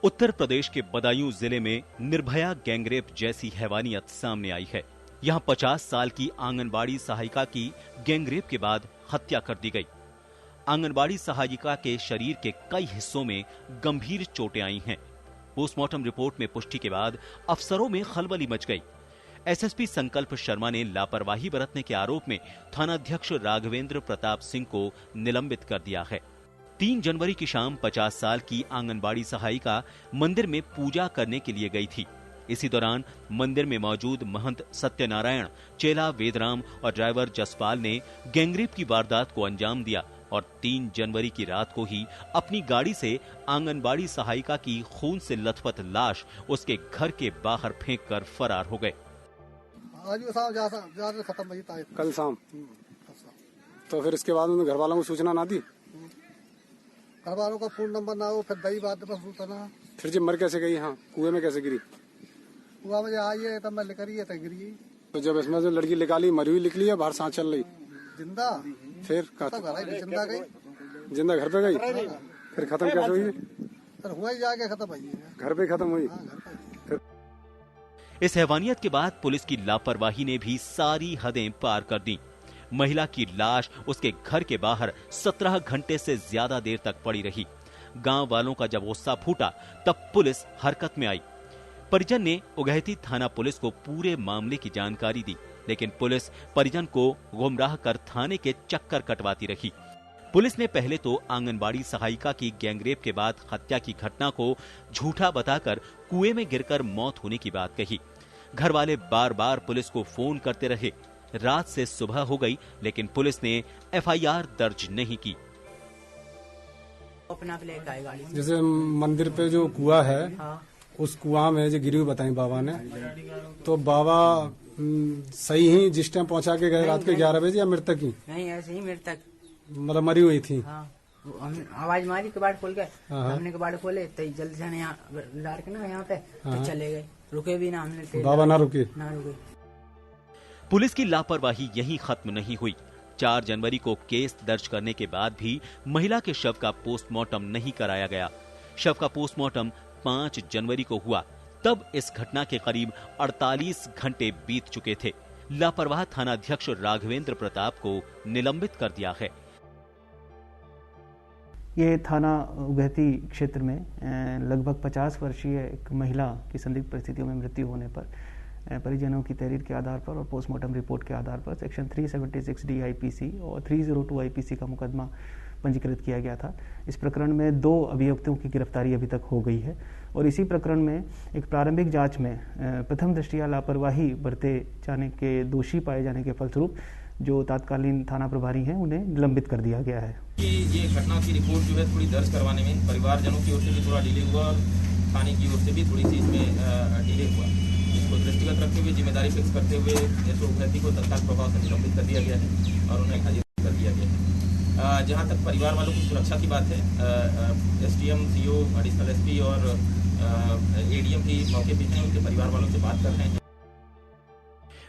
उत्तर प्रदेश के बदायूं जिले में निर्भया गैंगरेप जैसी हैवानियत सामने आई है। यहां 50 साल की आंगनबाड़ी सहायिका की गैंगरेप के बाद हत्या कर दी गई। आंगनबाड़ी सहायिका के शरीर के कई हिस्सों में गंभीर चोटें आई हैं। पोस्टमार्टम रिपोर्ट में पुष्टि के बाद अफसरों में खलबली मच गई। एसएसपी संकल्प शर्मा ने लापरवाही बरतने के आरोप में थानाध्यक्ष राघवेंद्र प्रताप सिंह को निलंबित कर दिया है। 3 जनवरी की शाम 50 साल की आंगनबाड़ी सहायिका मंदिर में पूजा करने के लिए गई थी। इसी दौरान मंदिर में मौजूद महंत सत्यनारायण, चेला वेदराम और ड्राइवर जसपाल ने गैंगरेप की वारदात को अंजाम दिया और 3 जनवरी की रात को ही अपनी गाड़ी से आंगनबाड़ी सहायिका की खून से लथपथ लाश उसके घर के बाहर फेंक कर फरार हो गए। आज खत्म हुई कल शाम। तो फिर इसके बाद उन्होंने घर वालों को सूचना ना दी? घर वालों का फोन नंबर ना हो, फिर दही बात पर सूचना। फिर जब मर कैसे गई? हाँ, कुएं में कैसे गिरी? कुआ में आई है तब मैं लेकर ही तब गिरी। तो जब इसमें जो लड़की निकाली मरी हुई निकली है, बाहर सांस चल रही? जिंदा। फिर जिंदा गई? जिंदा घर पे गई? फिर खत्म कैसे हुई? फिर हुआ ही जाके खत्म हुई, घर पे खत्म हुई। इस हैवानियत के बाद पुलिस की लापरवाही ने भी सारी हदें पार कर दी। महिला की लाश उसके घर के बाहर 17 घंटे से ज्यादा देर तक पड़ी रही। गांव वालों का जब गुस्सा फूटा तब पुलिस हरकत में आई। परिजन ने उगैती थाना पुलिस को पूरे मामले की जानकारी दी, लेकिन पुलिस परिजन को गुमराह कर थाने के चक्कर कटवाती रही। पुलिस ने पहले तो आंगनबाड़ी सहायिका की गैंगरेप के बाद हत्या की घटना को झूठा बताकर कुएं में गिरकर मौत होने की बात कही। घर वाले बार बार पुलिस को फोन करते रहे। रात से सुबह हो गई, लेकिन पुलिस ने एफआईआर दर्ज नहीं की। जैसे मंदिर पे जो कुआं है, उस कुआं में जो गिरी हुई बताई बाबा ने, तो बाबा सही ही जिस टाइम पहुंचा के गए रात के 11 बजे या मृतक ही? नहीं, ऐसे ही मृतक, मतलब मरी हुई थी। हाँ, आवाज मारी, कबाड़ खोल गए। हमने कबाड़ खोले तो जल्दी से यहाँ डाल के ना यहाँ पे तो चले गए, रुके भी ना। हमने बाबा ना रुके। पुलिस की लापरवाही यहीं खत्म नहीं हुई। 4 जनवरी को केस दर्ज करने के बाद भी महिला के शव का पोस्टमार्टम नहीं कराया गया। शव का पोस्टमार्टम 5 जनवरी को हुआ। तब इस घटना के करीब 48 घंटे बीत चुके थे। लापरवाह थानाध्यक्ष राघवेंद्र प्रताप को निलंबित कर दिया है। ये थाना उगैती क्षेत्र में लगभग 50 वर्षीय एक महिला की संदिग्ध परिस्थितियों में मृत्यु होने पर परिजनों की तहरीर के आधार पर और पोस्टमार्टम रिपोर्ट के आधार पर सेक्शन 376 डी आईपीसी और 302 आईपीसी का मुकदमा पंजीकृत किया गया था। इस प्रकरण में 2 अभियुक्तों की गिरफ्तारी अभी तक हो गई है और इसी प्रकरण में एक प्रारंभिक जांच में प्रथम दृष्टया लापरवाही बरते जाने के दोषी पाए जाने के फलस्वरूप जो तत्कालीन थाना प्रभारी हैं उन्हें निलंबित कर दिया गया है। ये घटना की रिपोर्ट जो है थोड़ी दर्ज करवाने में परिवारजनों की ओर से भी थोड़ा डिले हुआ और थाने की ओर से भी थोड़ी सी इसमें डिले हुआ। इसको दृष्टिगत रखते हुए जिम्मेदारी फिक्स करते हुए एसओ उगैती को तत्काल प्रभाव से निलंबित कर दिया गया है और उन्हें हाजिर कर दिया गया है। जहाँ तक परिवार वालों की सुरक्षा की बात है, एसडीएम, सीओ, एडिशनल एसपी और एडीएम की मौके पर हैं, उनके परिवार वालों से बात कर रहे हैं।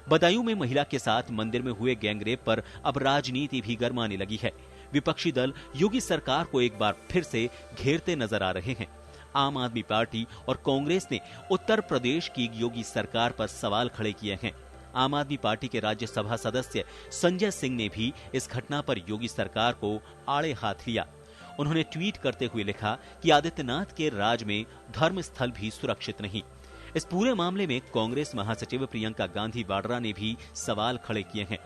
बदायूं में महिला के साथ मंदिर में हुए गैंगरेप पर अब राजनीति भी गरमाने लगी है। विपक्षी दल योगी सरकार को एक बार फिर से घेरते नजर आ रहे हैं। आम आदमी पार्टी और कांग्रेस ने उत्तर प्रदेश की योगी सरकार पर सवाल खड़े किए हैं। आम आदमी पार्टी के राज्यसभा सदस्य संजय सिंह ने भी इस घटना पर योगी सरकार को आड़े हाथ लिया। उन्होंने ट्वीट करते हुए लिखा कि आदित्यनाथ के राज में धर्म स्थल भी सुरक्षित नहीं। इस पूरे मामले में कांग्रेस महासचिव प्रियंका गांधी वाड्रा ने भी सवाल खड़े किए हैं।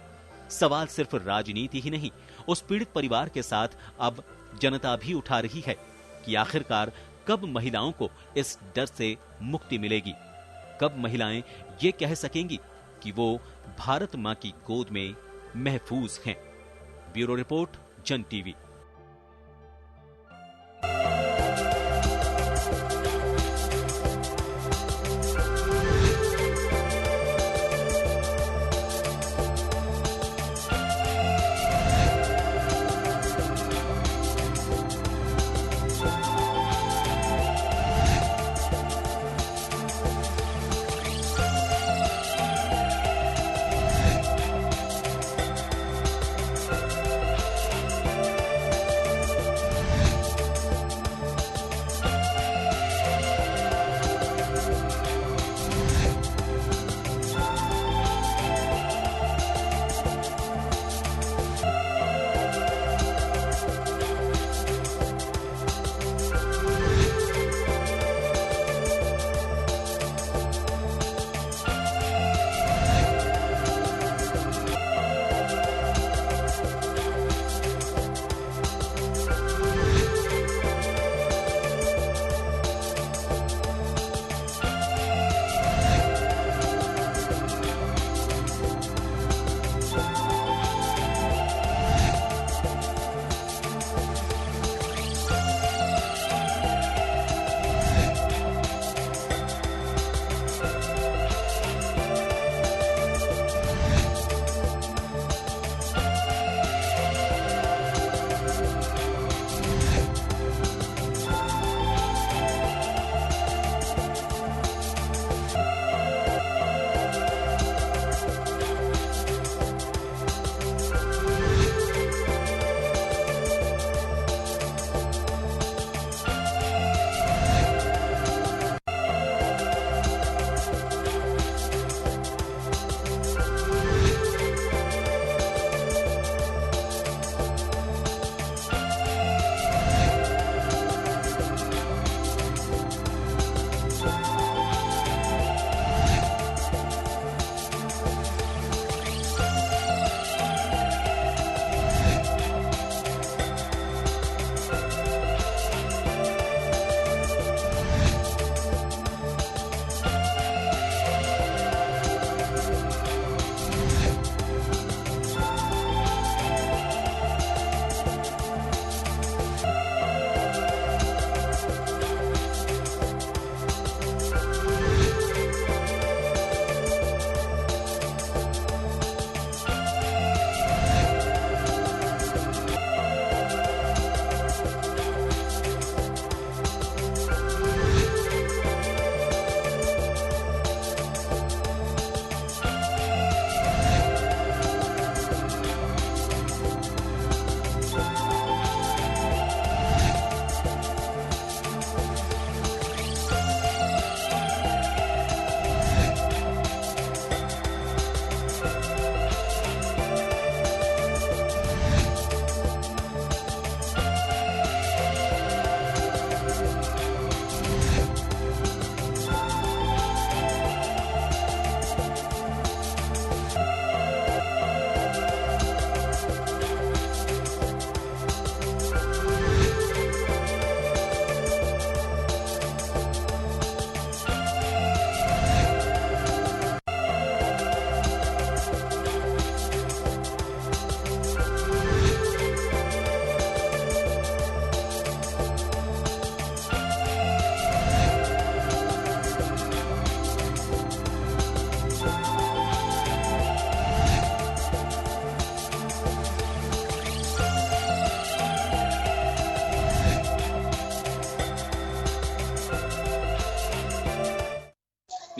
सवाल सिर्फ राजनीति ही नहीं, उस पीड़ित परिवार के साथ अब जनता भी उठा रही है कि आखिरकार कब महिलाओं को इस डर से मुक्ति मिलेगी, कब महिलाएं ये कह सकेंगी कि वो भारत मां की गोद में महफूज हैं। ब्यूरो रिपोर्ट, जन टीवी।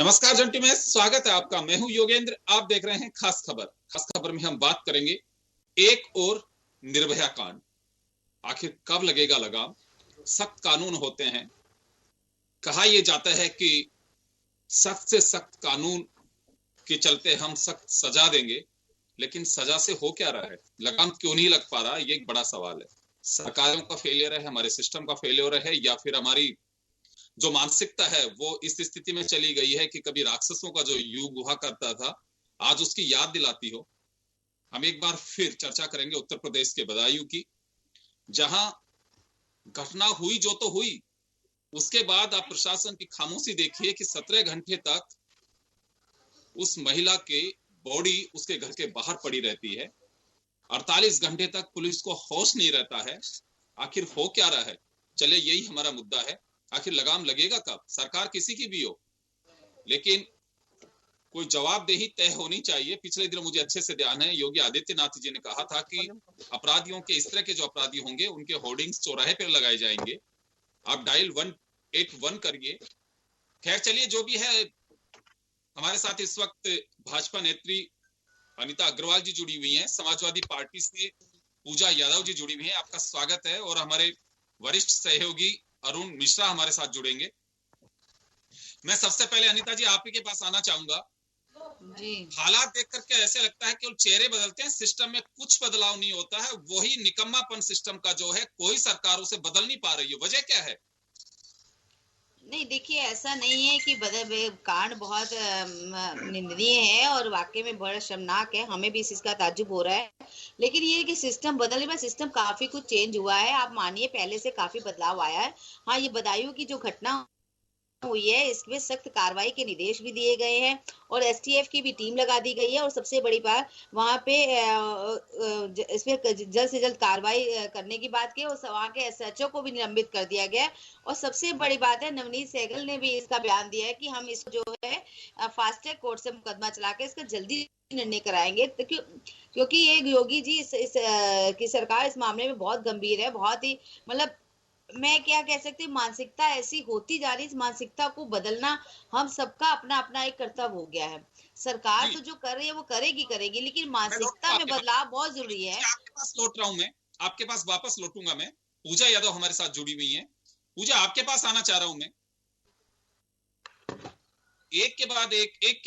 नमस्कार जंटी में स्वागत है आपका। मैं हूं योगेंद्र, आप देख रहे हैं खास खबर। खास खबर में हम बात करेंगे एक और निर्भया कांड। आखिर कब लगेगा लगाम? सख्त कानून होते हैं, कहा यह जाता है कि सख्त से सख्त कानून के चलते हम सख्त सजा देंगे, लेकिन सजा से हो क्या रहा है? लगाम क्यों नहीं लग पा रहा? ये एक बड़ा सवाल है। सरकारों का फेलियर है, हमारे सिस्टम का फेलियर है, या फिर हमारी जो मानसिकता है वो इस स्थिति में चली गई है कि कभी राक्षसों का जो युग हुआ करता था आज उसकी याद दिलाती हो। हम एक बार फिर चर्चा करेंगे उत्तर प्रदेश के बदायूं की, जहां घटना हुई जो तो हुई, उसके बाद आप प्रशासन की खामोशी देखिए कि 17 घंटे तक उस महिला के बॉडी उसके घर के बाहर पड़ी रहती है। 48 घंटे तक पुलिस को होश नहीं रहता है। आखिर हो क्या रहा है? चले यही हमारा मुद्दा है। आखिर लगाम लगेगा कब? सरकार किसी की भी हो, लेकिन कोई जवाबदेही तय होनी चाहिए। पिछले दिन मुझे अच्छे से ध्यान है, योगी आदित्यनाथ जी ने कहा था कि अपराधियों के, इस तरह के जो अपराधी होंगे उनके होर्डिंग्स चौराहे पर लगाए जाएंगे। आप डायल 181 करिए। खैर चलिए, जो भी है, हमारे साथ इस वक्त भाजपा नेत्री अनीता अग्रवाल जी जुड़ी हुई हैं, समाजवादी पार्टी से पूजा यादव जी जुड़ी हुई हैं। आपका स्वागत है। और हमारे वरिष्ठ सहयोगी अरुण मिश्रा हमारे साथ जुड़ेंगे। मैं सबसे पहले अनीता जी आप ही के पास आना चाहूंगा जी। हालात देख करके ऐसे लगता है कि चेहरे बदलते हैं, सिस्टम में कुछ बदलाव नहीं होता है। वही निकम्मापन सिस्टम का जो है, कोई सरकार उसे बदल नहीं पा रही है। वजह क्या है? नहीं, देखिए, ऐसा नहीं है कि कांड बहुत निंदनीय है और वाकई में बड़ा शर्मनाक है, हमें भी इस चीज का ताज्जुब हो रहा है। लेकिन ये है कि सिस्टम बदलने में सिस्टम काफी कुछ चेंज हुआ है। आप मानिए पहले से काफी बदलाव आया है। हाँ, ये बदायूं की जो घटना हुई है इसमें सख्त कार्रवाई के निर्देश भी दिए गए हैं और एसटीएफ की भी टीम लगा दी गई है। और सबसे बड़ी बात वहां पे इसमें जल्द से जल्द कार्रवाई करने की बात की और वहां के एसएचओ को भी निलंबित कर दिया गया। और सबसे बड़ी बात है, नवनीत सहगल ने भी इसका बयान दिया है कि हम इसको जो है फास्ट ट्रैक कोर्ट से मुकदमा चला के इसका जल्दी निर्णय कराएंगे, क्योंकि ये योगी जी की सरकार इस मामले में बहुत गंभीर है। बहुत ही, मतलब मैं क्या कह सकती हूँ, मानसिकता ऐसी होती जा रही है। इस मानसिकता को बदलना हम सबका अपना अपना एक कर्तव्य हो गया है। सरकार तो जो कर रही है वो करेगी, लेकिन मानसिकता में बदलाव बहुत जरूरी है। आपके पास लौट रहा हूं मैं, आपके पास वापस लौटूंगा मैं। पूजा यादव हमारे साथ जुड़ी हुई है। पूजा, आपके पास आना चाह रहा हूं मैं। एक के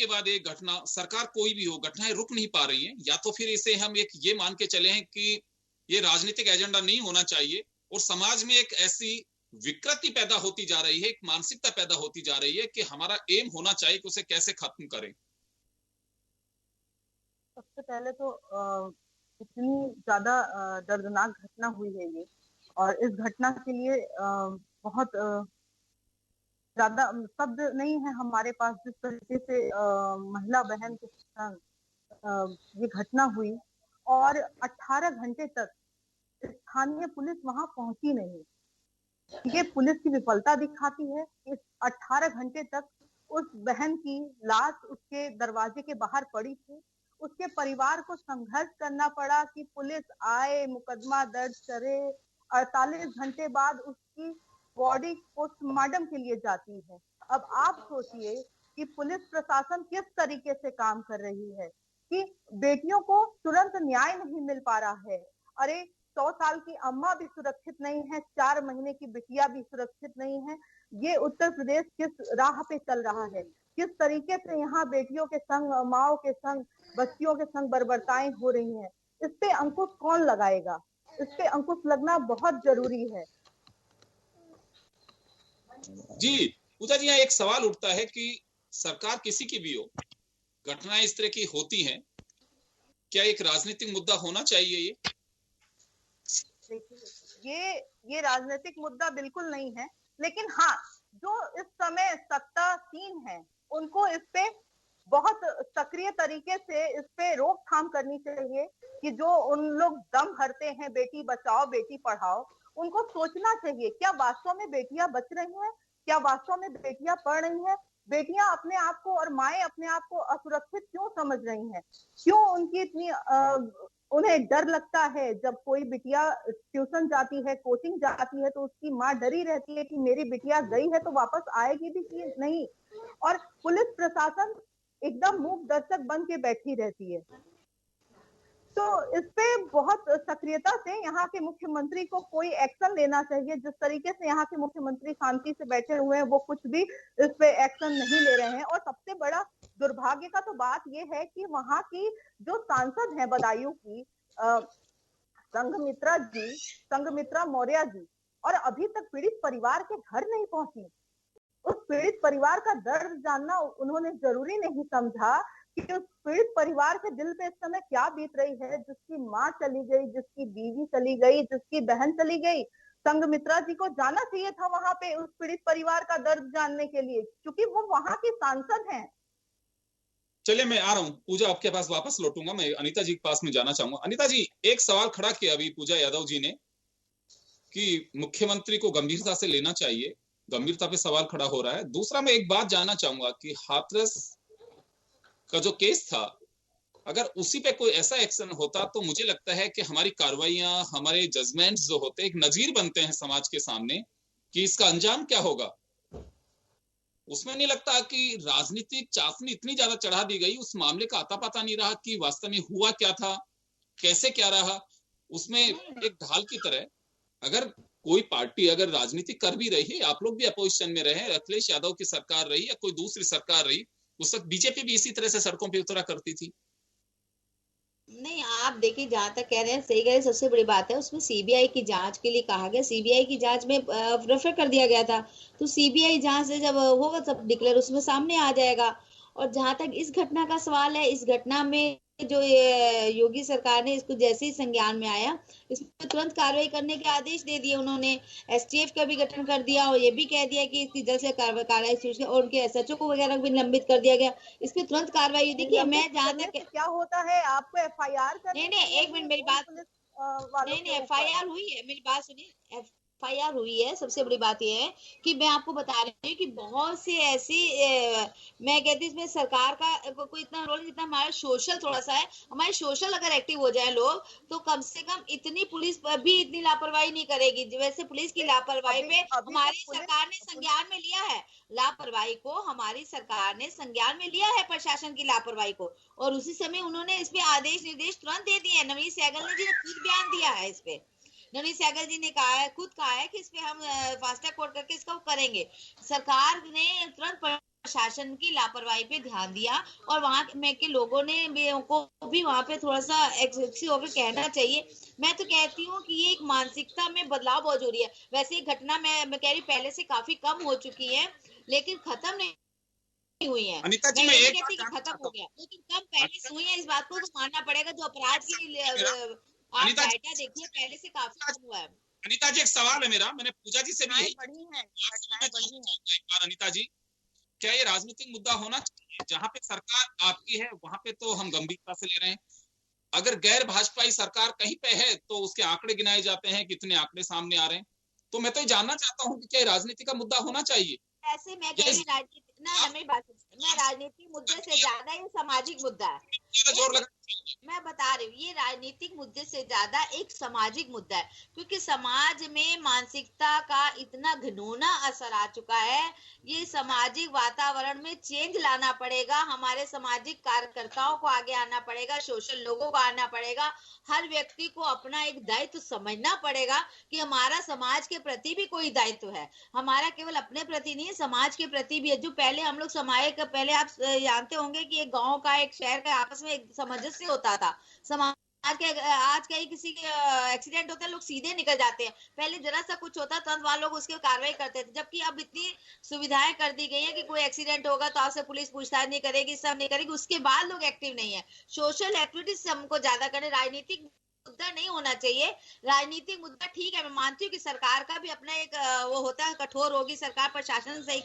बाद एक घटना, सरकार कोई भी हो, घटनाएं रुक नहीं पा रही है। या तो फिर इसे हम एक ये मान के चले हैं कि ये राजनीतिक एजेंडा नहीं होना चाहिए और समाज में एक ऐसी विकृति पैदा होती जा रही है, एक मानसिकता पैदा होती जा रही है कि हमारा एम होना चाहिए कि उसे कैसे खत्म करें। सबसे पहले तो इतनी ज्यादा दर्दनाक घटना हुई है ये, और इस घटना के लिए बहुत ज्यादा शब्द नहीं है हमारे पास। जिस तरीके से महिला बहन के संग ये घटना हुई और 18 घंटे तक स्थानीय पुलिस वहां पहुंची नहीं, ये पुलिस की विफलता दिखाती है। इस 18 घंटे तक उस बहन की लाश उसके दरवाजे के बाहर पड़ी थी। उसके परिवार को संघर्ष करना पड़ा कि पुलिस आए, मुकदमा दर्ज करे। 48 घंटे बाद उसकी बॉडी पोस्टमार्टम के लिए जाती है। अब आप सोचिए कि पुलिस प्रशासन किस तरीके से काम कर रही है कि बेटियों को तुरंत न्याय नहीं मिल पा रहा है। अरे 100 साल की अम्मा भी सुरक्षित नहीं है, 4 महीने की बिटिया भी सुरक्षित नहीं है। ये उत्तर प्रदेश किस राह पे चल रहा है? किस तरीके से यहाँ बेटियों के संग, माओ के संग, बच्चियों के संग बर्बरताएं हो रही हैं? इस पे अंकुश कौन लगाएगा? इस पे अंकुश लगना बहुत जरूरी है। जी पूजा जी, यहाँ एक सवाल उठता है कि सरकार किसी की भी हो, घटनाएं इस तरह की होती हैं, क्या एक राजनीतिक मुद्दा होना चाहिए? ये राजनीतिक मुद्दा बिल्कुल नहीं है, लेकिन हाँ, जो इस समय सत्तासीन है उनको इस पे बहुत सक्रिय तरीके से इस पे रोकथाम करनी चाहिए कि जो उन लोग दम भरते हैं बेटी बचाओ बेटी पढ़ाओ, उनको सोचना चाहिए क्या वास्तव में बेटियां बच रही हैं, क्या वास्तव में बेटियां पढ़ रही हैं? बेटियां अपने आप को और माएं अपने आप को असुरक्षित क्यों समझ रही हैं? क्यों उनकी इतनी उन्हें डर लगता है जब कोई बिटिया ट्यूशन जाती है, कोचिंग जाती है, तो उसकी माँ डरी रहती है कि मेरी बिटिया गई है तो वापस आएगी भी कि नहीं। और पुलिस प्रशासन एकदम मूक दर्शक बन के बैठी रहती है। तो इस पे बहुत सक्रियता से यहाँ के मुख्यमंत्री को कोई एक्शन लेना चाहिए। जिस तरीके से यहाँ के मुख्यमंत्री शांति से बैठे हुए हैं, वो कुछ भी इस पे एक्शन नहीं ले रहे हैं। और सबसे बड़ा दुर्भाग्य का तो बात ये है कि वहाँ की जो सांसद है बदायूं की संघमित्रा मौर्य जी, और अभी तक पीड़ित परिवार के घर नहीं पहुंची। उस पीड़ित परिवार का दर्द जानना उन्होंने जरूरी नहीं समझा कि उस पीड़ित परिवार के दिल पे इस समय क्या बीत रही है, जिसकी माँ चली गई, जिसकी बीवी चली गई, जिसकी बहन चली गई। संघमित्रा जी को जाना चाहिए था वहां पे उस पीड़ित परिवार का दर्द जानने के लिए, क्योंकि वो वहां की सांसद हैं। चलिए मैं आ रहा हूँ पूजा, आपके पास वापस लौटूंगा। मैं अनीता जी के पास में जाना चाहूंगा। अनीता जी, एक सवाल खड़ा किया अभी पूजा यादव जी ने कि मुख्यमंत्री को गंभीरता से लेना चाहिए, गंभीरता पे सवाल खड़ा हो रहा है। दूसरा मैं एक बात जानना चाहूंगा कि हाथरस का जो केस था, अगर उसी पे कोई ऐसा एक्शन होता तो मुझे लगता है कि हमारी कार्रवाइयां, हमारे जजमेंट्स जो होते हैं एक नजीर बनते हैं समाज के सामने कि इसका अंजाम क्या होगा। उसमें नहीं लगता कि राजनीतिक चाशनी इतनी ज्यादा चढ़ा दी गई, उस मामले का आता पता नहीं रहा कि वास्तव में हुआ क्या था, कैसे क्या रहा। उसमें एक ढाल की तरह अगर कोई पार्टी अगर राजनीति कर भी रही है, आप लोग भी अपोजिशन में रहे, अखिलेश यादव की सरकार रही या कोई दूसरी सरकार रही, उस वक्त बीजेपी भी इसी तरह से सड़कों पे उतरा करती थी। नहीं, आप देखिए, जहां तक कह रहे हैं सही कह रहे हैं। सबसे बड़ी बात है उसमें सीबीआई की जांच के लिए कहा गया, सीबीआई की जांच में रेफर कर दिया गया था। तो सीबीआई जांच से जब होगा सब डिक्लेयर उसमें सामने आ जाएगा। और जहां तक इस घटना का सवाल है, इस घटना में जो योगी सरकार ने इसको जैसे ही संज्ञान में आया, इसमें तुरंत कार्रवाई करने के आदेश दे दिए उन्होंने। एसटीएफ का भी गठन कर दिया और ये भी कह दिया कि इसकी जल्द से कार्रवाई, और उनके एसएचओ को वगैरह भी निलंबित कर दिया गया। इस पे तुरंत कार्रवाई। देखिए, मैं जहाँ तक क्या होता है, आपको एफआईआर नहीं, एक मिनट मेरी बात, नहीं, एफआईआर हुई है, मेरी बात सुनिए। एफआईआर हुई है। सबसे बड़ी बात यह है कि मैं आपको बता रही हूँ कि बहुत से ऐसी मैं कहती हूँ इसमें सरकार का कोई इतना रोल, जितना हमारा सोशल थोड़ा सा है। हमारे सोशल अगर एक्टिव हो जाए लोग, तो कम से कम इतनी पुलिस भी इतनी लापरवाही नहीं करेगी। वैसे पुलिस की लापरवाही पे हमारी सरकार ने संज्ञान में लिया है, लापरवाही को हमारी सरकार ने संज्ञान में लिया है, प्रशासन की लापरवाही को। और उसी समय उन्होंने इस पे आदेश निर्देश तुरंत दे दिए। नवनीत सहगल ने जी ने खुद बयान दिया है इस पे। नवनीत सहगल जी ने खुद कहा है कि इस पे हम फास्ट ट्रैक कोर्ट करके इसका करेंगे। सरकार ने तुरंत प्रशासन की लापरवाही पे ध्यान दिया और वहां में के लोगों ने को भी वहां पे थोड़ा सा होकर कहना चाहिए। मैं तो कहती हूँ कि ये एक मानसिकता में बदलाव बहुत जरूरी है। वैसे ये घटना मैं कह रही पहले से काफी कम हो चुकी है, लेकिन खत्म नहीं हुई है। अनीता जी, मैं एक बात खत्म हो गया, लेकिन कम पहले से हुई है। इस बात को तो मानना पड़ेगा। जो अपराध की आप अनीता डाटा देखिए, पहले से काफी कम हुआ है। अनीता जी, एक सवाल है मेरा, मैंने पूजा जी से भी यही अनीता जी, क्या ये राजनीतिक मुद्दा होना चाहिए? जहां पे सरकार आपकी है वहां पे तो हम गंभीरता से ले रहे हैं। अगर गैर भाजपाई सरकार कहीं पे है तो उसके आंकड़े गिनाए जाते हैं, कितने आंकड़े सामने आ रहे हैं। तो मैं तो ये जानना चाहता हूँ कि क्या राजनीति का मुद्दा होना चाहिए? ऐसे मैं कह रही राजनीति मेरी बात, मैं राजनीतिक मुद्दे से ज्यादा ये सामाजिक मुद्दा है। जोर लगा, मैं बता रही हूँ, ये राजनीतिक मुद्दे से ज्यादा एक सामाजिक मुद्दा है, क्योंकि समाज में मानसिकता का इतना घिनौना असर आ चुका है। ये सामाजिक वातावरण में चेंज लाना पड़ेगा। हमारे सामाजिक कार्यकर्ताओं को आगे आना पड़ेगा, सोशल लोगों को आना पड़ेगा। हर व्यक्ति को अपना एक दायित्व समझना पड़ेगा कि हमारा समाज के प्रति भी कोई दायित्व है। हमारा केवल अपने प्रति नहीं है, समाज के प्रति भी है। जो पहले हम लोग समाज का, पहले आप जानते होंगे कि एक गाँव का, एक शहर का आपस में एक सामंजस्य होता था। समाज के आज का ही किसी एक्सीडेंट होता है, लोग सीधे निकल जाते हैं। पहले जरा सा कुछ होता तुरंत वहां लोग उसकी कार्रवाई करते थे। जबकि अब इतनी सुविधाएं कर दी गई हैं कि कोई एक्सीडेंट होगा तो आपसे पुलिस पूछताछ नहीं करेगी, सब नहीं करेगी। उसके बाद लोग एक्टिव नहीं है। सोशल एक्टिविटीज हमको ज्यादा करने, राजनीतिक मुद्दा नहीं होना चाहिए। राजनीतिक मुद्दा ठीक है, मैं मानती हूँ कि सरकार का भी अपना एक वो होता है, कठोर होगी सरकार, प्रशासन सही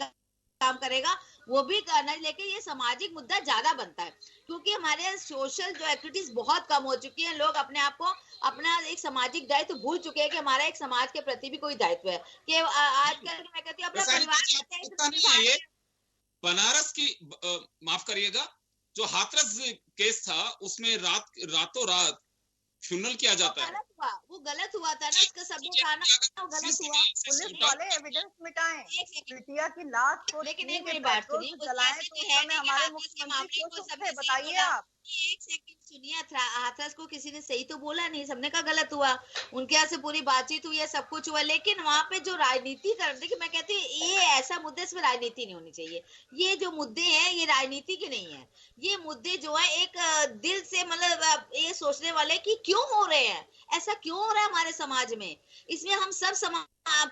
काम करेगा, वो भी करना, लेकिन ये सामाजिक मुद्दा ज्यादा बनता है, क्योंकि हमारे सोशल जो एक्टिविटीज बहुत कम हो चुकी हैं। लोग अपने आप को अपना एक सामाजिक दायित्व तो भूल चुके हैं कि हमारा एक समाज के प्रति भी कोई दायित्व है। कि आजकल मैं कहती हूँ अपना परिवार, बनारस की माफ करिएगा, जो हाथरस केस था उसमें रातों रात फ्यूनरल किया जाता है। वो गलत हुआ था ना, उसका सबूत आना वो गलत हुआ। पुलिस वाले एविडेंस मिटाएं, बिटिया की लाश को लेकिन एक छीन के मेरी बात पेट्रोल सुनिए, से जलाएं, तो उस समय हमारे मुख्यमंत्री क्यों चुप थे? बताइए आप। एक सेकंड सुनिए, हाथरस को किसी ने सही तो बोला नहीं, सबने कहा गलत हुआ, उनके यहाँ से पूरी बातचीत हुई है, सब कुछ हुआ, लेकिन वहां पे जो राजनीति कर, देखिए मैं कहती हूँ ये ऐसा मुद्दे इसमें राजनीति नहीं होनी चाहिए। ये जो मुद्दे हैं ये राजनीति के नहीं है, ये मुद्दे जो है एक दिल से मतलब ये सोचने वाले कि क्यों हो रहे हैं, ऐसा क्यों हो रहा है हमारे समाज में। इसमें हम सब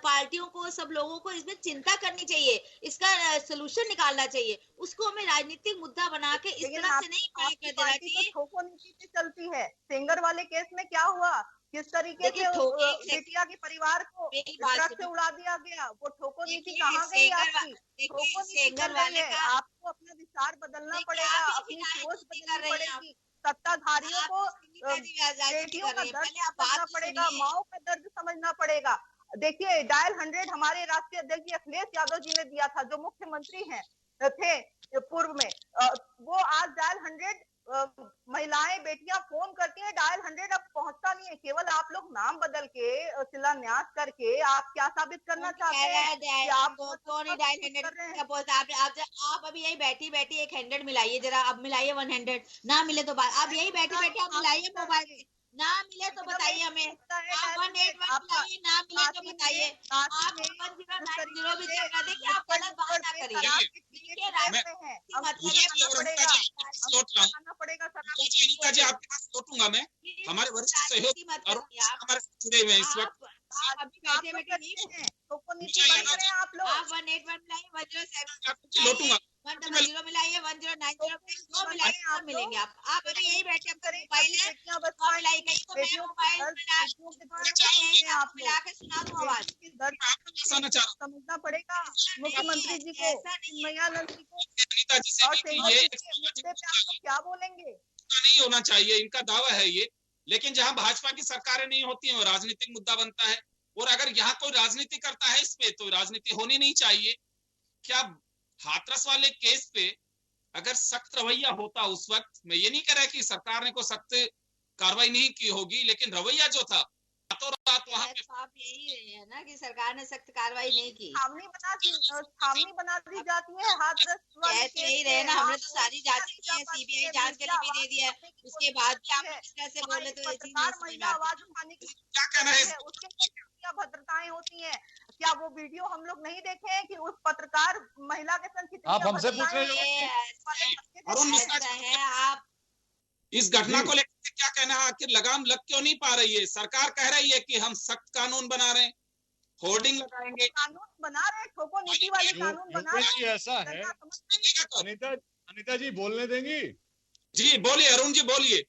पार्टियों को, सब लोगों को इसमें चिंता करनी चाहिए, इसका सोल्यूशन निकालना चाहिए, उसको हमें राजनीतिक मुद्दा बना के इस तरह से नहीं कर देना चाहिए। ठोको नीति से चलती है। सेंगर वाले केस में क्या हुआ, किस तरीके से बिटिया के परिवार को ट्रक से उड़ा दिया गया, वो ठोको नीति कहाँ गई आपकी? ठोको नीति चल रही है। आपको अपना विचार बदलना पड़ेगा, अपनी सोच बदलनी पड़ेगी, सत्ताधारियों को बेटियों का दर्द समझना पड़ेगा, माओ का दर्द समझना पड़ेगा। देखिए डायल 100 हमारे राष्ट्रीय अध्यक्ष अखिलेश यादव जी ने दिया था, जो मुख्यमंत्री हैं थे पूर्व में, वो आज डायल 100 महिलाएं बेटियां फोन करती हैं, डायल 100 अब पहुंचता नहीं है। केवल आप लोग नाम बदल के शिलान्यास करके आप क्या साबित करना चाहते हैं कि आप कौन ही डायल 100 कर रहे हैं? आप अभी यही बैठी बैठी एक 100 मिलाइए जरा, अब मिलाइए 100, ना मिले तो बात, अब यही बैठी बैठी आप मिलाइए मोबाइल, ना मिले तो बताइए हमें, आप 181 मिलाइए, ना मिले तो बताइए, आप 1090 भी चल रहा, देखिए आप गलत बात ना करिए। अनीता जी आपके पास लौटूंगा मैं, हमारे वरिष्ठ सहयोगी हमारे जुड़े हुए हैं इस वक्त। अभी बैठे बैठे नहीं है, आप लोग 181 मिलाइए, 107 लौटूंगा, 100 मिलाइए, 1090 मिलाइए, सब मिलेंगे। आप अभी यही बैठे मोबाइल है, मिलाई गई तो मैं मोबाइल आप मिला के सुना दूं आवाज। समझना पड़ेगा मुख्यमंत्री जी को, मयानंद जी को, अनीता जी से और कि ये मुद्दे पे आपको क्या बोलेंगे? नहीं होना चाहिए, इनका दावा है ये, लेकिन जहां भाजपा की सरकारें नहीं होती हैं वो राजनीतिक मुद्दा बनता है, और अगर यहाँ कोई राजनीति करता है इस पे तो राजनीति होनी नहीं चाहिए। क्या हाथरस वाले केस पे अगर सख्त रवैया होता उस वक्त, मैं ये नहीं कह रहा कि सरकार ने कोई सख्त कार्रवाई नहीं की होगी, लेकिन रवैया जो था रातों रात वहां पे, आप यही है ना कि सरकार ने सख्त कार्रवाई नहीं की, छावनी बना दी जाती है हाथरस वाले केस यही रहे ना, हमने तो सारी जांच की है, सीबीआई जांच के लिए भी दे दिया है, उसके बाद भी आप इस तरह से बोले तो ये चीज नहीं समझ में आवाज उठाने की क्या कहना है? उसके क्या भद्रताएं होती हैं? क्या वो वीडियो हम लोग नहीं देखे हैं कि उस पत्रकार महिला के संग कितनी आप हमसे पूछ रहे हैं? आप इस घटना को लेकर क्या कहना है? आखिर लगाम लग क्यों नहीं पा रही है? सरकार कह रही है कि हम सख्त कानून बना रहे हैं, होर्डिंग लगाएंगे, कानून बना रहे, ठोको नीति वाले कानून बना रहे। ऐसा है अनीता जी बोलने देंगी? जी बोलिए अरुण जी, बोलिए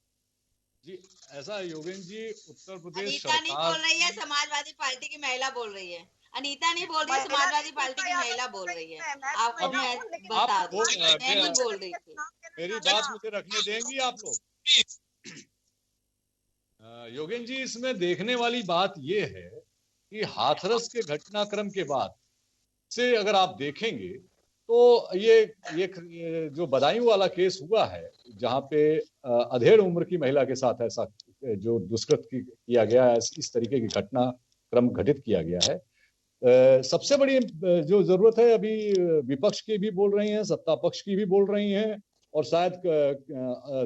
जी। ऐसा है योगेंद्र जी, उत्तर प्रदेश अनीता नहीं बोल रही है, समाजवादी पार्टी की महिला बोल रही है। अनीता नहीं बोल रही है, समाजवादी पार्टी की महिला बोल रही है। आपको मैं बता दूं, मैं नहीं बोल रही थी। मेरी बात मुझे रखने देंगी आप लोग? योगेंद्र जी, इसमें देखने वाली बात ये है कि हाथरस के घटनाक्रम के बाद से अगर आप देखेंगे तो ये जो बदायूं वाला केस हुआ है, जहाँ पे अधेड़ उम्र की महिला के साथ ऐसा जो दुष्कृत्य किया गया है, इस तरीके की घटनाक्रम घटित किया गया है, सबसे बड़ी जो जरूरत है, अभी विपक्ष की भी बोल रही हैं, सत्ता पक्ष की भी बोल रही हैं, और शायद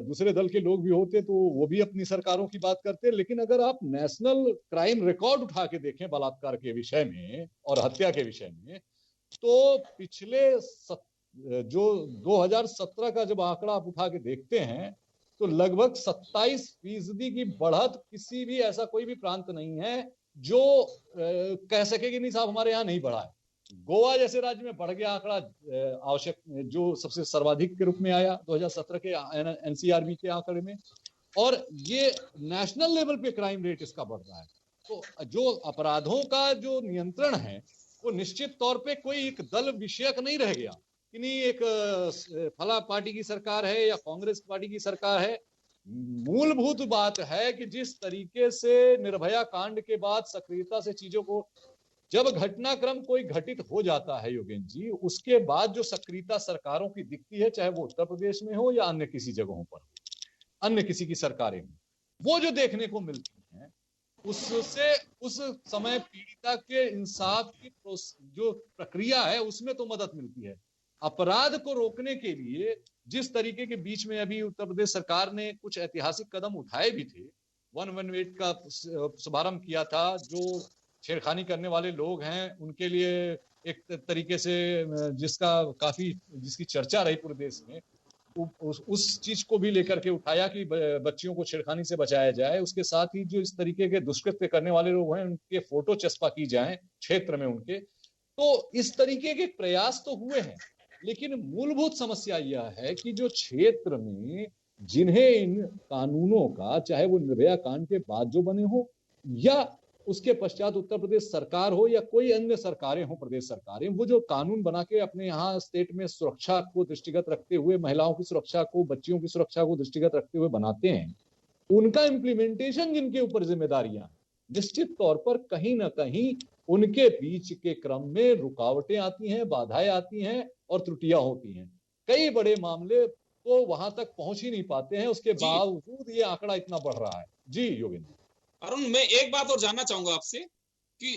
दूसरे दल के लोग भी होते तो वो भी अपनी सरकारों की बात करते। लेकिन अगर आप नेशनल क्राइम रिकॉर्ड उठा के देखें बलात्कार के विषय में और हत्या के विषय में, तो पिछले जो 2017 का जब आंकड़ा आप उठा के देखते हैं तो लगभग 27% की बढ़त किसी भी ऐसा कोई भी प्रांत नहीं है जो कह सके कि नहीं साहब हमारे यहाँ नहीं बढ़ा है। गोवा जैसे राज्य में बढ़ गया आंकड़ा, आवश्यक जो सबसे सर्वाधिक के रूप में आया 2017 के एनसीआरबी के आंकड़े में, और ये नेशनल लेवल पे क्राइम रेट इसका बढ़ रहा है। तो जो अपराधों का जो नियंत्रण है वो निश्चित तौर पे कोई एक दल विषयक नहीं रह गया कि नहीं एक फला पार्टी की सरकार है या कांग्रेस पार्टी की सरकार है। मूलभूत बात है कि जिस तरीके से निर्भया कांड के बाद सक्रियता से चीजों को, जब घटनाक्रम कोई घटित हो जाता है योगेंद्र जी, उसके बाद जो सक्रियता सरकारों की दिखती है, चाहे वो उत्तर प्रदेश में हो या अन्य किसी जगहों पर, अन्य किसी की सरकारें हो, वो जो देखने को मिलती हैं, उससे उस समय पीड़िता के इंसाफ की जो प्रक्रिया है उसमें तो मदद मिलती है। अपराध को रोकने के लिए जिस तरीके के बीच में अभी उत्तर प्रदेश सरकार ने कुछ ऐतिहासिक कदम उठाए भी थे, 118 का शुभारंभ किया था, जो छेड़खानी करने वाले लोग हैं उनके लिए एक तरीके से जिसकी चर्चा रही पूरे देश में, उस चीज को भी लेकर के उठाया कि बच्चियों को छेड़खानी से बचाया जाए। उसके साथ ही जो इस तरीके के दुष्कृत्य करने वाले लोग हैं उनके फोटो चस्पा की जाए क्षेत्र में उनके। तो इस तरीके के प्रयास तो हुए हैं, लेकिन मूलभूत समस्या यह है कि जो क्षेत्र में जिन्हें इन कानूनों का, चाहे वो निर्भया कांड के बाद जो बने हो या उसके पश्चात उत्तर प्रदेश सरकार हो या कोई अन्य सरकारें हो, प्रदेश सरकारें, वो जो कानून बना के अपने यहाँ स्टेट में सुरक्षा को दृष्टिगत रखते हुए, महिलाओं की सुरक्षा को, बच्चियों की सुरक्षा को दृष्टिगत रखते हुए बनाते हैं, उनका इम्प्लीमेंटेशन जिनके ऊपर जिम्मेदारियां, निश्चित तौर पर कहीं ना कहीं उनके बीच के क्रम में रुकावटें आती हैं, बाधाएं आती हैं और त्रुटियां होती हैं। कई बड़े मामले तो वहां तक पहुंच ही नहीं पाते हैं, उसके बावजूद ये आंकड़ा इतना बढ़ रहा है। जी योगेंद्र। अरुण, मैं एक बात और जानना चाहूंगा आपसे कि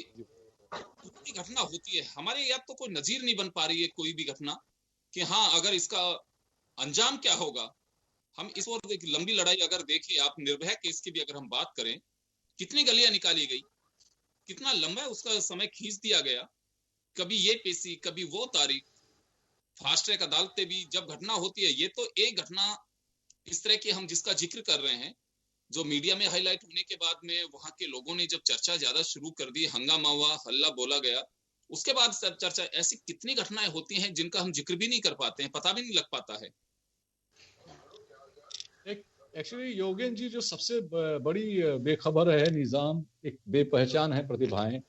घटना होती है हमारे यहाँ, तो कोई नजीर नहीं बन पा रही है कोई भी घटना कि हाँ अगर इसका अंजाम क्या होगा। हम इस और लंबी लड़ाई अगर देखें, आप निर्भया केस की भी अगर हम बात करें, कितनी गलियां निकाली गई, कितना लंबा उसका समय खींच दिया गया, कभी ये पेशी कभी वो तारीख, फास्ट ट्रैक अदालतें भी जब घटना होती है। ये तो एक घटना इस तरह की हम जिसका जिक्र कर रहे हैं, जो मीडिया में हाईलाइट होने के बाद में वहां के लोगों ने जब चर्चा ज्यादा शुरू कर दी, हंगामा हुआ, हल्ला बोला गया, उसके बाद चर्चा, ऐसी कितनी घटनाएं होती हैं जिनका हम जिक्र भी नहीं कर पाते हैं, पता भी नहीं लग पाता है। एक्चुअली योगेंद्र जी, जो सबसे बड़ी बेखबर है निजाम, एक बेपहचान है प्रतिभाएं,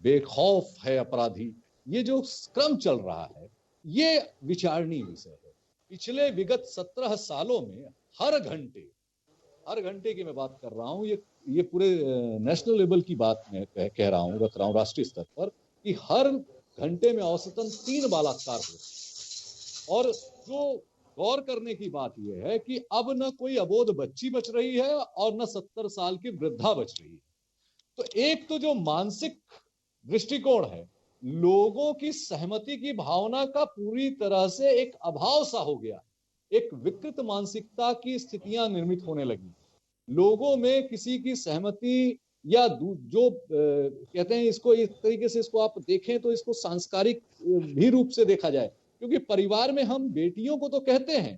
बेखौफ है अपराधी, ये जो क्रम चल रहा है ये विचारणीय विषय है। पिछले विगत 17 सालों में हर घंटे की मैं बात कर रहा हूँ, ये पूरे नेशनल लेवल की बात मैं कह रहा हूँ, रख रहा हूँ राष्ट्रीय स्तर पर, कि हर घंटे में औसतन 3 बलात्कार हो। और जो गौर करने की बात यह है कि अब न कोई अबोध बच्ची बच रही है और न 70 साल की वृद्धा बच रही है। तो एक तो जो मानसिक दृष्टिकोण है, लोगों की सहमति की भावना का पूरी तरह से एक अभाव सा हो गया, एक विकृत मानसिकता की स्थितियां निर्मित होने लगी। लोगों में किसी की सहमति या जो कहते हैं, इसको इस तरीके से इसको आप देखें तो इसको सांस्कारिक भी रूप से देखा जाए, क्योंकि परिवार में हम बेटियों को तो कहते हैं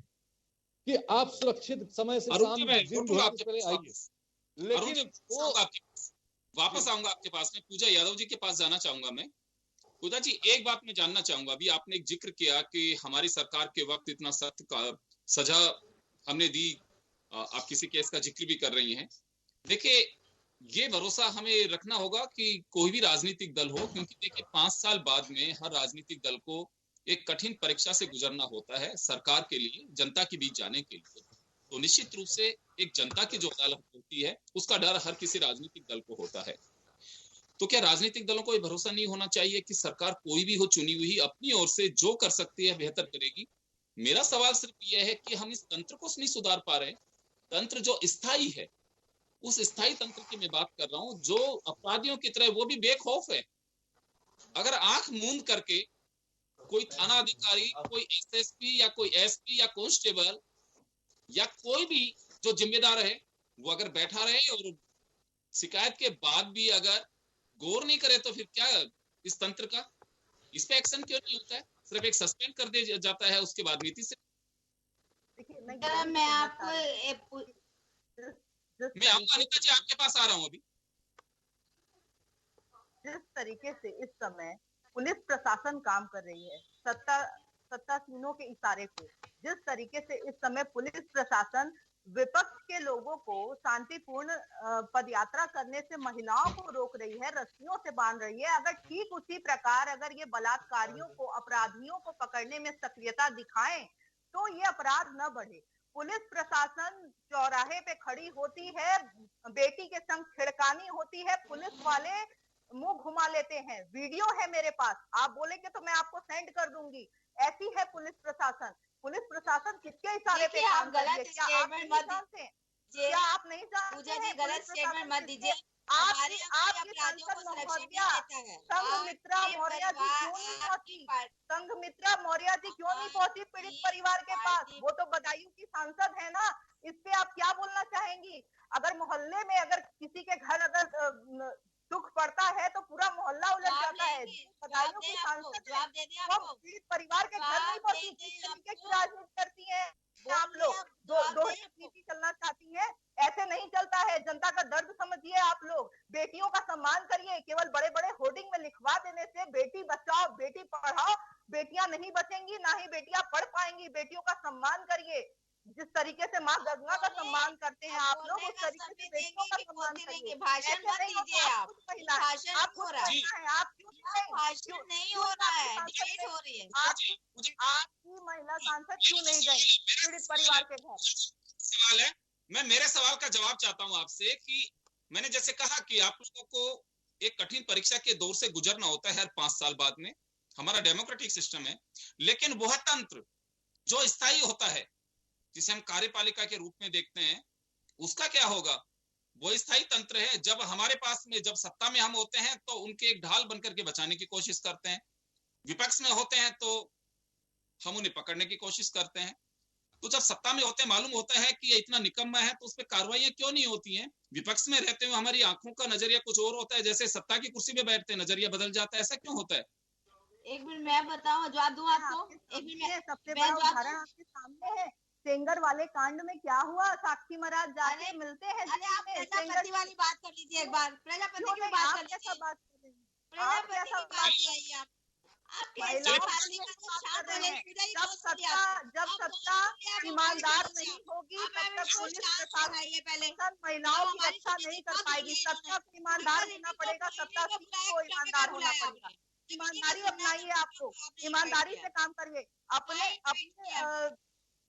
कि आप सुरक्षित समय से शाम दिन पहले आइए, लेकिन वापस आऊंगा आपके पास में, पूजा यादव जी के पास जाना चाहूंगा मैं। पूजा जी, एक बात मैं जानना चाहूंगा, अभी आपने एक जिक्र किया कि हमारी सरकार के वक्त इतना सख्त सजा हमने दी, आप किसी केस का जिक्र भी कर रही हैं। देखिए, ये भरोसा हमें रखना होगा कि कोई भी राजनीतिक दल हो, क्योंकि देखिए 5 साल बाद में हर राजनीतिक दल को एक कठिन परीक्षा से गुजरना होता है सरकार के लिए, जनता के बीच जाने के लिए। तो निश्चित रूप से एक जनता की जो अदालत होती है उसका डर हर किसी राजनीतिक दल को होता है। तो क्या राजनीतिक दलों को ये भरोसा नहीं होना चाहिए कि सरकार कोई भी हो चुनी हुई अपनी ओर से जो कर सकती है बेहतर करेगी? मेरा सवाल सिर्फ यह है कि हम इस तंत्र को नहीं सुधार पा रहे। तंत्र जो स्थायी है, उस स्थायी तंत्र की मैं बात कर रहा हूं, जो अपराधियों की तरह वो भी बेखौफ है। अगर आंख मूंद करके कोई थाना अधिकारी, कोई एसएसपी या कोई एसपी या कांस्टेबल या कोई भी जो जिम्मेदार है वो अगर बैठा रहे और शिकायत के बाद भी अगर गौर नहीं करे, तो फिर क्या इस तंत्र का, इस पे एक्शन क्यों नहीं होता है? सिर्फ एक सस्पेंड कर दिया जाता है, उसके बाद नीति से। मैं आपको मैं अनिता जी आपके पास आ रहा हूँ अभी। जिस तरीके से इस समय पुलिस प्रशासन काम कर रही है, सत्तासीनों के इशारे पे, जिस तरीके से इस समय पुलिस प्रशासन विपक्ष के लोगों को शांतिपूर्ण पदयात्रा करने से महिलाओं को रोक रही है, रस्सियों से बांध रही है, अगर ठीक उसी प्रकार अगर ये बलात्कारियों को, अपराधियों को पकड़ने में सक्रियता दिखाएं तो ये अपराध न बढ़े। पुलिस प्रशासन चौराहे पे खड़ी होती है, बेटी के संग छिड़कानी होती है, पुलिस वाले मुंह घुमा लेते हैं। वीडियो है मेरे पास, आप बोलेंगे तो मैं आपको सेंड कर दूंगी। ऐसी है पुलिस प्रशासन। पुलिस प्रशासन किसके इशारे पे काम कर रही है? क्या आप नहीं जानते पूजा हैं जी गलत पुलिस स्टेटमेंट प्रशासन मत दीजिए। आपकी अपराधियों सांसद को सुरक्षित महोदया देता है। संघमित्रा आपके मौर्य जी परिवार- क्यों नहीं आपकी पहुंची? संघमित्रा मौर्य जी क्यों नहीं पहुंची पीड़ित परिवार के पास? वो तो बदायूं की सांसद है ना, इस पे आप क्या बोलना चाहेंगी? अगर मोहल्ले में अगर किसी के घर अगर दुख पड़ता है तो पूरा मोहल्ला उलट जाता है। बदायूं की सांसद जवाब दे दिया वो आपको। पीड़ित परिवार के घर नहीं पहुंची। किस तरीके की राजनीति करती है आप लोग? दोहरी नीति चलना चाहती है, ऐसे नहीं चलता है। जनता का दर्द समझिए आप लोग। बेटियों का सम्मान करिए। केवल बड़े बड़े होर्डिंग में लिखवा देने से बेटी बचाओ बेटी पढ़ाओ, बेटियां नहीं बचेंगी, ना ही बेटियां पढ़ पाएंगी। बेटियों का सम्मान करिए। जिस तरीके से माँ गंगा का सम्मान करते हैं आप लोग, उस तरीके से बेटियों का सम्मान करिए। भाषण मत दीजिए आप। भाषण आप खुद महिला हैं, आप क्यों भाषण नहीं हो रहा है, डिबेट हो रही है। आपकी महिला सांसद क्यों नहीं गई पीड़ित परिवार के घर? सवाल है, मैं मेरे सवाल का जवाब चाहता हूं आपसे कि मैंने जैसे कहा कि आप लोगों को एक कठिन परीक्षा के दौर से गुजरना होता है हर 5 साल बाद में। हमारा डेमोक्रेटिक सिस्टम है, लेकिन वह तंत्र जो स्थायी होता है, जिसे हम कार्यपालिका के रूप में देखते हैं, उसका क्या होगा? वो स्थायी तंत्र है। जब हमारे पास में जब सत्ता में हम होते हैं तो उनके एक ढाल बनकर के बचाने की कोशिश करते हैं, विपक्ष में होते हैं तो हम उन्हें पकड़ने की कोशिश करते हैं। तो जब सत्ता में होते हैं मालूम होता है कि ये इतना निकम्मा है, तो उस पर कार्रवाइयां क्यों नहीं होती हैं? विपक्ष में रहते हुए हमारी आंखों का नजरिया कुछ और होता है, जैसे सत्ता की कुर्सी पे बैठते हैं नजरिया बदल जाता है। ऐसा क्यों होता है? एक मिनट मैं बताऊं, जवाब दूं आपको। एक मिनट सबसे बड़ा उदाहरण आपके सामने है। सेंगर वाले कांड में क्या हुआ? साक्षी महाराज जाके मिलते हैं। अरे आप प्रजापति वाली बात कर लीजिए एक बार। प्रजापति की बात कर लीजिए। प्रजापति की बात नहीं आप। जब सत्ता ईमानदार नहीं होगी तब तक पुलिस प्रशासन महिलाओं की रक्षा नहीं कर पाएगी। सत्ता को ईमानदार होना पड़ेगा, सत्ता को ईमानदार होना पड़ेगा। ईमानदारी अपनाइए, आपको ईमानदारी से काम करिए। अपने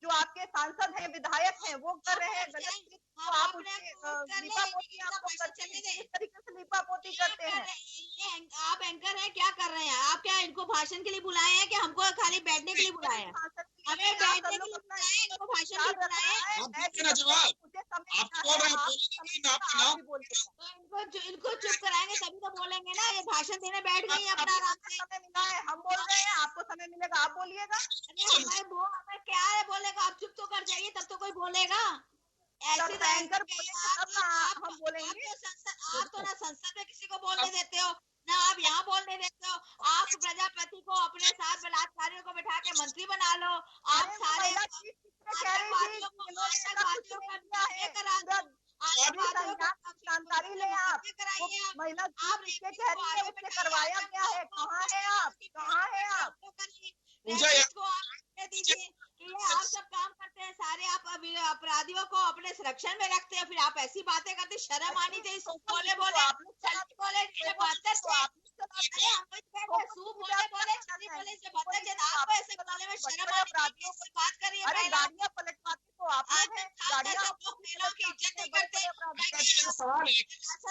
जो आपके सांसद हैं, विधायक हैं, वो कर रहे हैं गलत, तो आप उसके लीपापोती आपको करते हैं। इस तरीके से लीपापोती करते हैं। आप एंकर हैं, क्या कर रहे हैं आप? क्या इनको भाषण के लिए बुलाए हैं कि हमको खाली बैठने के लिए बुलाए हैं? हमें बैठने के लिए बुलाए हैं, इनको भाषण के लिए बुलाए हैं। इनको चुप कराएंगे तभी तो बोलेंगे ना। ये भाषण देने बैठ गई है अपना आराम से। समय मिला है, हम बोल रहे हैं, आपको समय मिलेगा आप बोलिएगा। हमें क्या है बोलेगा? आप चुप तो कर जाइए तब तो कोई बोलेगा। ऐसे एंकर बोलेंगे तब ना हम बोलेंगे। आप तो ना संसद में किसी को बोलने देते हो, ना आप यहाँ बोलने देते हो। आप प्रजापति को अपने साथ बलात्कारियों को बैठा के मंत्री बना लो। आप सारे आतंकवादियों को जानकारी ले आप। महिला आप इसके कह रही है, उससे करवाया क्या है? कहाँ है आप? कहाँ है आप? दीजिए कि ये आप सब काम करते हैं सारे। आप अपराधियों को अपने संरक्षण में रखते हैं, फिर आप ऐसी बातें करते। शर्म आनी चाहिए। बोले बोले आपको ऐसे बोलने में शर्म आनी चाहिए। बात करिए। गाड़ियाँ पलटवाते तो आप लोग हैं, गाड़ियाँ महिलाओं की इज्जत नहीं करते,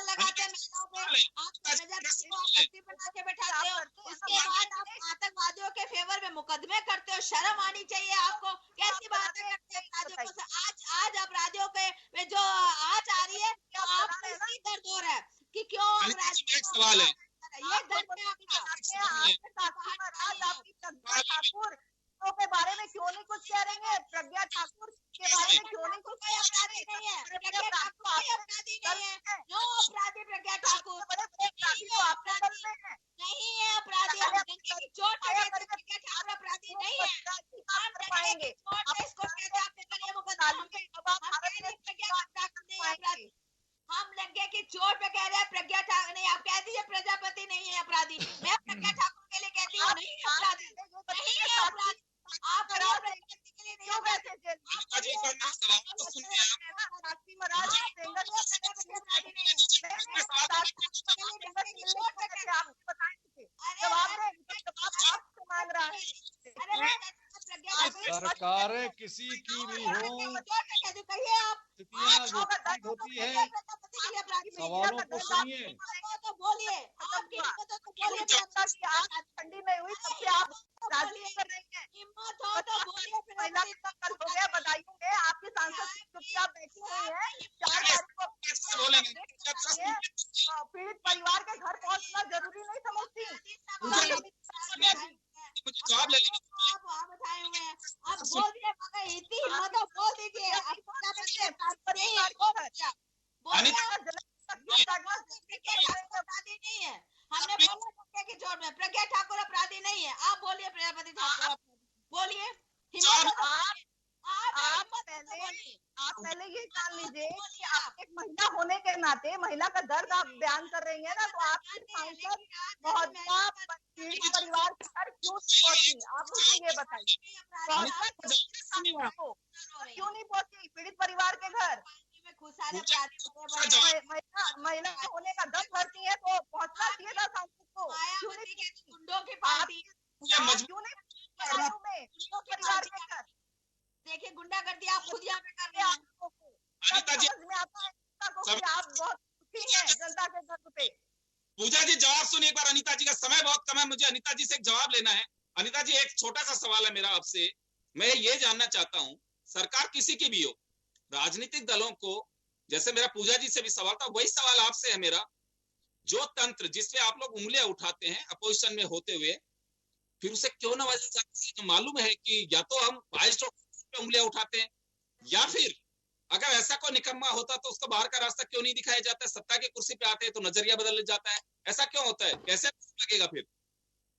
लगाते हैं महिलाओं पे। आप प्रजापति को मंत्री बना के बैठाते हो, उसके बाद आप आतंकवादियों के फेवर में मुकदमे करते हो। शर्म आनी चाहिए आपको। कैसी बातें करते हैं अपराधियों को? आज अपराधियों के जो आज आ रही है तो आपको इसी दर्द हो रहा है कि क्यों सवाल है। ये दर्द है ठाकुर के बारे में क्यों नहीं कुछ कह रहे हैं? प्रज्ञा ठाकुर के बारे में क्यों नहीं कुछ अपराधी नहीं है? प्रज्ञा ठाकुर अपराधी नहीं है। जो अपराधी प्रज्ञा ठाकुर नहीं है अपराधी। चोट प्रज्ञा ठाकुर अपराधी नहीं है। पाएंगे इसको कहते आपने करिए मुकदमा। हम लगे की चोट पे कह रहे हैं प्रज्ञा ठाकुर नहीं। आप कह दीजिए प्रजापति नहीं है अपराधी। मैं प्रज्ञा ठाकुर के लिए कहती हूँ नहीं है अपराधी, नहीं है अपराधी। आप प्रजापति के लिए नहीं सरकारें किसी की भी हो, स्थितियां जो होती है, सवालों को सुनिए। तो बोलिए। ठंडी नहीं हुई तब से आप राजनीति कर रही हैं। हिम्मत हो तो बोलिए। महिला का कल हो गया बदायूं में, आपकी सांसद चुपचाप बैठी हुई है। 4 नाते महिला का दर्द आप बयान कर रही है ना, तो आपकी सांसद महोदया पीड़ित परिवार के घर क्यों नहीं पहुंची? आप मुझे ये बताइए, क्यों नहीं पहुंची पीड़ित परिवार के घर? महिला होने का दम भरती है तो पहुंचना चाहिए था सांसद को। क्यों नहीं परिवार के घर? देखिए गुंडागर्दी आप खुद यहाँ पे कर रहे हैं। आप बहुत दुखी हैं जनता के दर्द पे। पूजा जी जवाब सुनिए एक बार। अनीता जी का समय बहुत कम है, मुझे अनीता जी से एक जवाब लेना है। अनीता जी एक छोटा सा सवाल है मेरा आपसे। मैं ये जानना चाहता हूँ, सरकार किसी की भी हो, राजनीतिक दलों को, जैसे मेरा पूजा जी से भी सवाल था, वही सवाल आपसे है मेरा। जो तंत्र जिसपे आप लोग उंगलियां उठाते हैं अपोजिशन में होते हुए, फिर उसे क्यों नवाजा जाता है? मालूम है कि या तो हम वाइल्ड पे उंगलियां उठाते हैं, या फिर अगर ऐसा कोई निकम्मा होता तो उसको बाहर का रास्ता क्यों नहीं दिखाया जाता? सत्ता की कुर्सी पे आते हैं तो नजरिया बदल जाता है। ऐसा क्यों होता है? कैसे लगेगा फिर?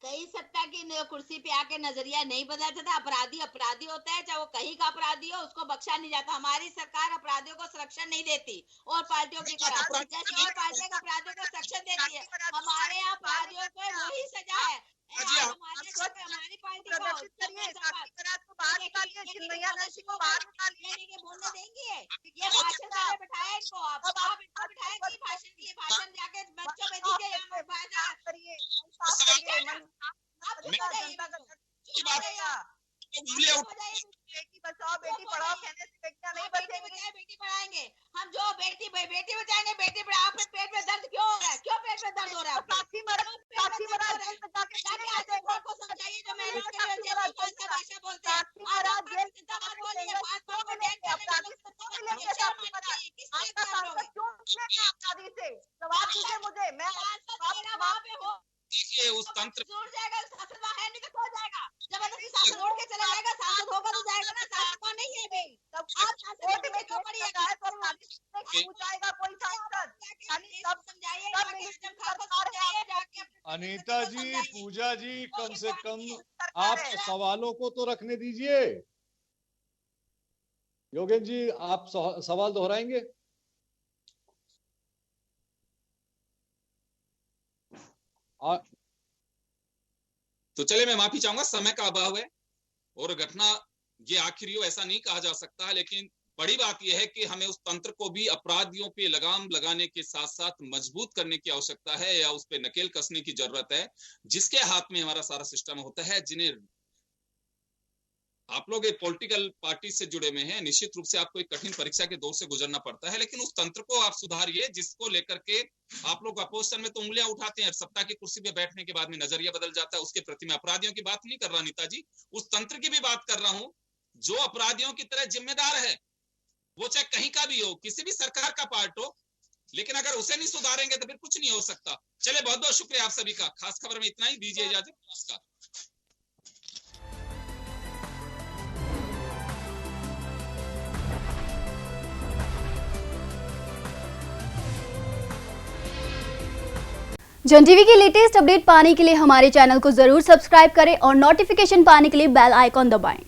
कहीं सत्ता की कुर्सी पे आके नजरिया नहीं बदला जाता। अपराधी अपराधी होता है, चाहे वो कहीं का अपराधी हो, उसको बख्शा नहीं जाता। हमारी सरकार अपराधियों को संरक्षण नहीं देती और पार्टियों की तरह जैसे और पार्टियां अपराधियों को संरक्षण देती है, हमारे यहाँ अपराधियों को वही सजा है। हमारी पार्टी बोलने देंगे? ये भाषण करने बिठाया इनको, आप इनको बिठाया कि भाषण दिए? भाषण जाके बच्चों में दीजिए। बेटी बचाओ बेटी पढ़ाओ कहने से बेटियां नहीं बचेंगी। बेटी पढ़ाएंगे हम, जो बेटी बचाएंगे बेटी पढ़ाओ। फिर पेट में दर्द क्यों हो रहा है? क्यों पेट में दर्द हो रहा है? साथी मरा को समझाइए जो महिलाओं के भाषा बोलते हैं। जवाब दीजिए मुझे, मैं वहाँ पे हो। देखिए उस तंत्र जुड़ जाएगा, सांसद वहाँ है नहीं तो हो जाएगा। जबरदस्ती सांसद उड़ के चला जाएगा, सांसद होगा तो जाएगा ना, सांसद वहाँ नहीं है अभी। तब आप सांसद में क्यों पड़िएगा? जाएगा कोई सांसद सब समझाइए जाके। अनीता जी, पूजा जी, कम से कम आप सवालों को तो रखने दीजिए। योगेंद्र जी आप सवाल दोहराएंगे? तो चले मैं माफी चाहूंगा, समय का अभाव है और घटना ये आखिरी हो ऐसा नहीं कहा जा सकता। लेकिन बड़ी बात यह है कि हमें उस तंत्र को भी अपराधियों पे लगाम लगाने के साथ साथ मजबूत करने की आवश्यकता है, या उस पे नकेल कसने की जरूरत है, जिसके हाथ में हमारा सारा सिस्टम होता है। जिन्हें आप लोग एक पॉलिटिकल पार्टी से जुड़े हुए हैं, निश्चित रूप से आपको एक कठिन परीक्षा के दौर से गुजरना पड़ता है, लेकिन उस तंत्र को आप सुधारिए जिसको लेकर के आप लोग अपोजिशन में तो उंगलियां उठाते हैं, सत्ता की कुर्सी पे बैठने के बाद में नजरिया बदल जाता है। उसके प्रति मैं अपराधियों की बात नहीं कर रहा नीता जी, उस तंत्र की भी बात कर रहा हूं जो अपराधियों की तरह जिम्मेदार है, वो चाहे कहीं का भी हो, किसी भी सरकार का पार्ट हो, लेकिन अगर उसे नहीं सुधारेंगे तो फिर कुछ नहीं हो सकता। चले बहुत बहुत शुक्रिया आप सभी का। खास खबर में इतना ही, दीजिए इजाजत, नमस्कार। जन टीवी की लेटेस्ट अपडेट पाने के लिए हमारे चैनल को जरूर सब्सक्राइब करें और नोटिफिकेशन पाने के लिए बेल आइकॉन दबाएं।